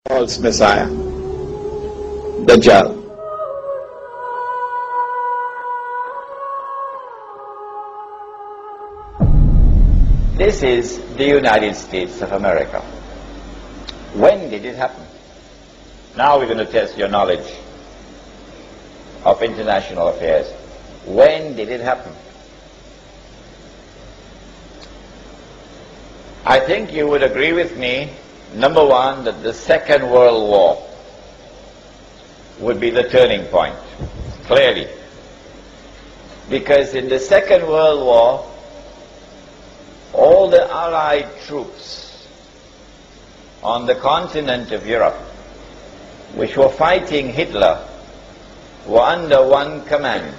false Messiah, Dajjal. This is the United States of America. When did it happen? Now we're going to test your knowledge of international affairs. When did it happen? I think you would agree with me, number one, that the Second World War would be the turning point, clearly. Because in the Second World War, all the Allied troops on the continent of Europe, which were fighting Hitler, were under one command.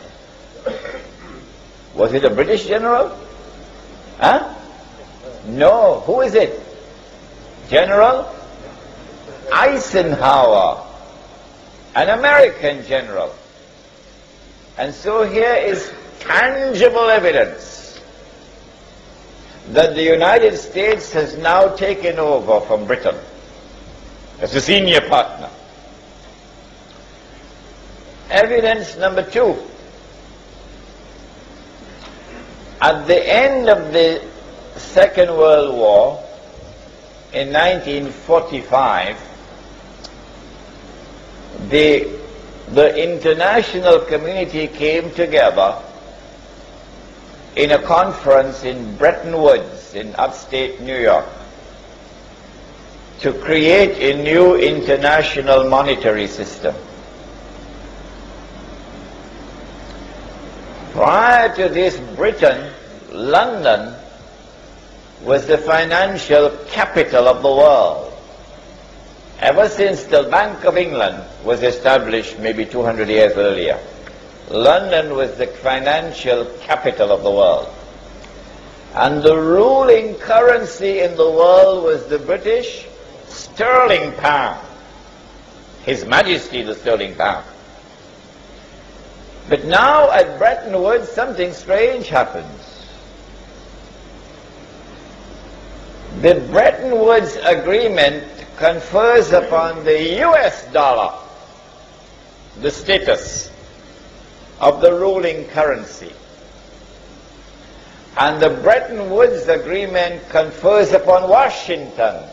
Was it a British general? Huh? No. Who is it? General Eisenhower, an American general. And so here is tangible evidence that the United States has now taken over from Britain as a senior partner. Evidence number two. At the end of the Second World War, in 1945, the international community came together in a conference in Bretton Woods in upstate New York to create a new international monetary system. Prior to this, Britain, London, was the financial capital of the world. Ever since the Bank of England was established maybe 200 years earlier, London was the financial capital of the world. And the ruling currency in the world was the British sterling pound. His Majesty the sterling pound. But now at Bretton Woods something strange happens. The Bretton Woods Agreement confers upon the US dollar the status of the ruling currency. And the Bretton Woods Agreement confers upon Washington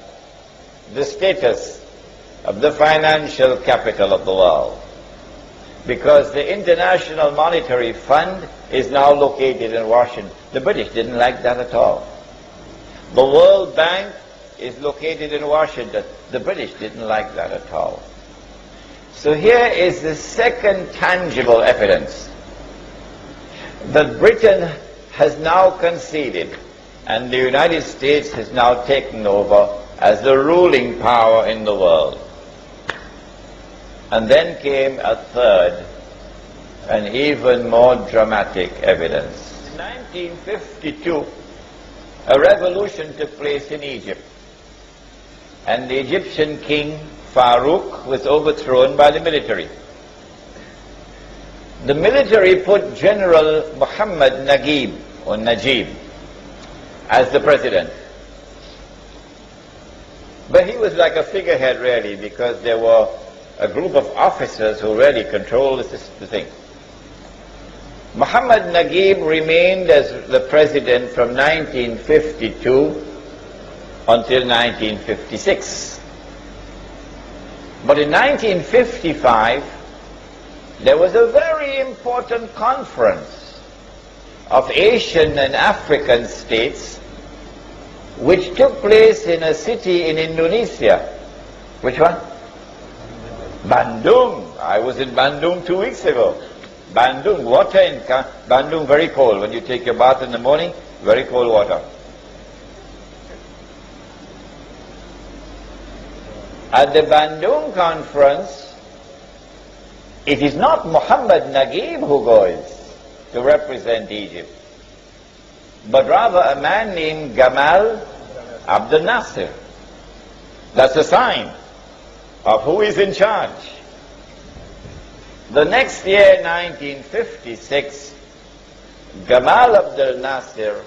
the status of the financial capital of the world. Because the International Monetary Fund is now located in Washington. The British didn't like that at all. The World Bank is located in Washington. The British didn't like that at all. So here is the second tangible evidence that Britain has now conceded and the United States has now taken over as the ruling power in the world. And then came a third and even more dramatic evidence. In 1952, a revolution took place in Egypt, and the Egyptian king Farouk was overthrown by the military. The military put General Muhammad Najib as the president. But he was like a figurehead really, because there were a group of officers who really controlled the thing. Muhammad Najib remained as the president from 1952 until 1956. But in 1955, there was a very important conference of Asian and African states which took place in a city in Indonesia. Which one? Bandung. I was in Bandung 2 weeks ago. Bandung, water in Bandung very cold. When you take your bath in the morning, very cold water. At the Bandung conference, it is not Muhammad Najib who goes to represent Egypt, but rather a man named Gamal Abdel Nasser. That's a sign of who is in charge. The next year, 1956, Gamal Abdel Nasser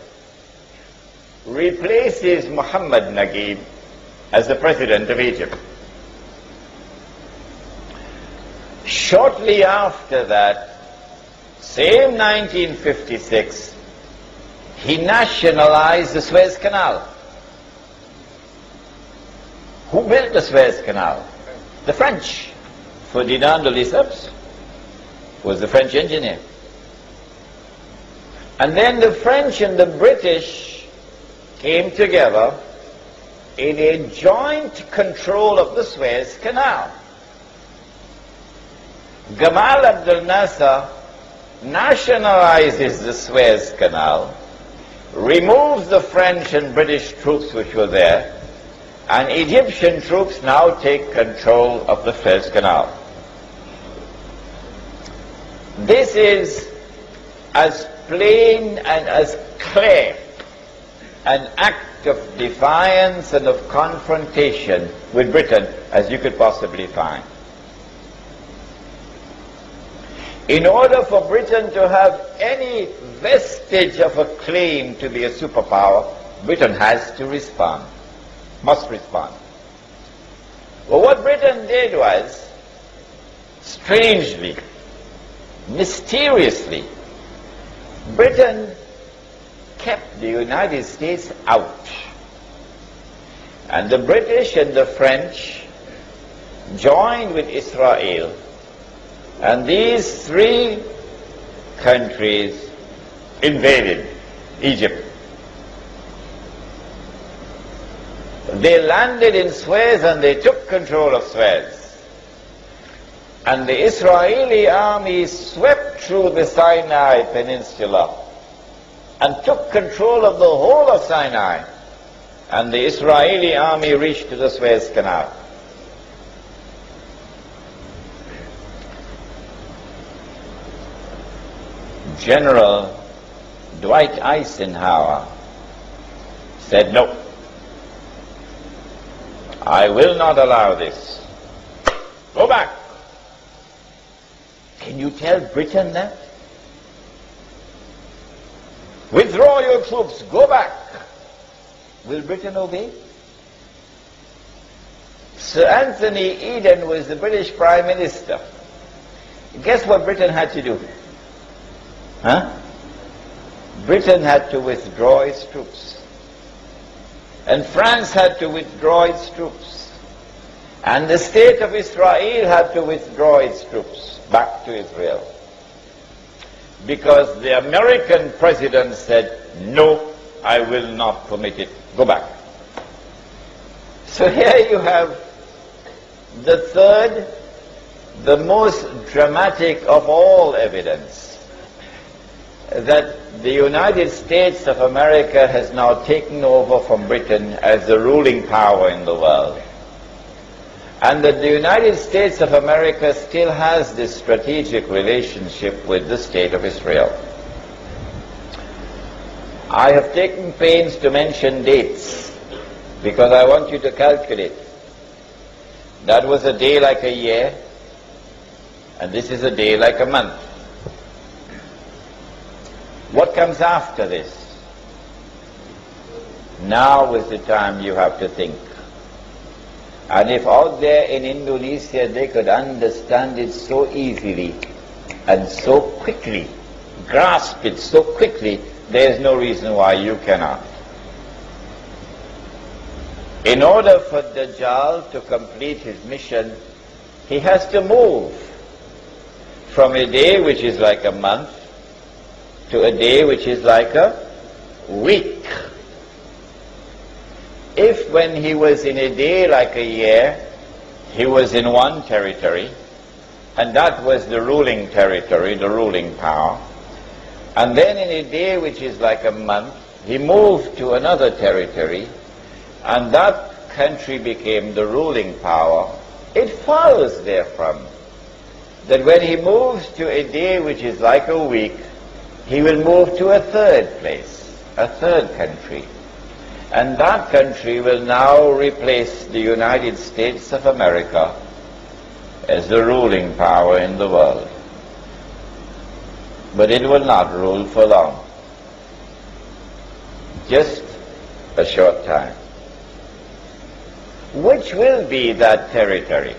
replaces Muhammad Najib as the president of Egypt. Shortly after that, same 1956, he nationalized the Suez Canal. Who built the Suez Canal? The French. Ferdinand de Lesseps was the French engineer. And then the French and the British came together in a joint control of the Suez Canal. Gamal Abdel Nasser nationalizes the Suez Canal, removes the French and British troops which were there, and Egyptian troops now take control of the Suez Canal. This is as plain and as clear an act of defiance and of confrontation with Britain as you could possibly find. In order for Britain to have any vestige of a claim to be a superpower, Britain has to respond, must respond. Well, what Britain did was, strangely, mysteriously, Britain kept the United States out. And the British and the French joined with Israel. And these three countries invaded Egypt. They landed in Suez and they took control of Suez. And the Israeli army swept through the Sinai Peninsula and took control of the whole of Sinai. And the Israeli army reached to the Suez Canal. General Dwight Eisenhower said, "No, I will not allow this. Go back." Can you tell Britain that? Withdraw your troops, go back. Will Britain obey? Sir Anthony Eden was the British Prime Minister. Guess what Britain had to do? Britain had to withdraw its troops. And France had to withdraw its troops. And the state of Israel had to withdraw its troops back to Israel. Because the American president said, "No, I will not permit it. Go back." So here you have the third, the most dramatic of all evidence that the United States of America has now taken over from Britain as the ruling power in the world. And that the United States of America still has this strategic relationship with the State of Israel. I have taken pains to mention dates because I want you to calculate. That was a day like a year, and this is a day like a month. What comes after this? Now is the time you have to think. And if out there in Indonesia they could understand it so easily and so quickly, grasp it so quickly, there is no reason why you cannot. In order for Dajjal to complete his mission, he has to move from a day which is like a month to a day which is like a week. If when he was in a day like a year, he was in one territory, and that was the ruling territory, the ruling power, and then in a day which is like a month, he moved to another territory, and that country became the ruling power, it follows therefrom that when he moves to a day which is like a week, he will move to a third place, a third country. And that country will now replace the United States of America as the ruling power in the world. But it will not rule for long. Just a short time. Which will be that territory?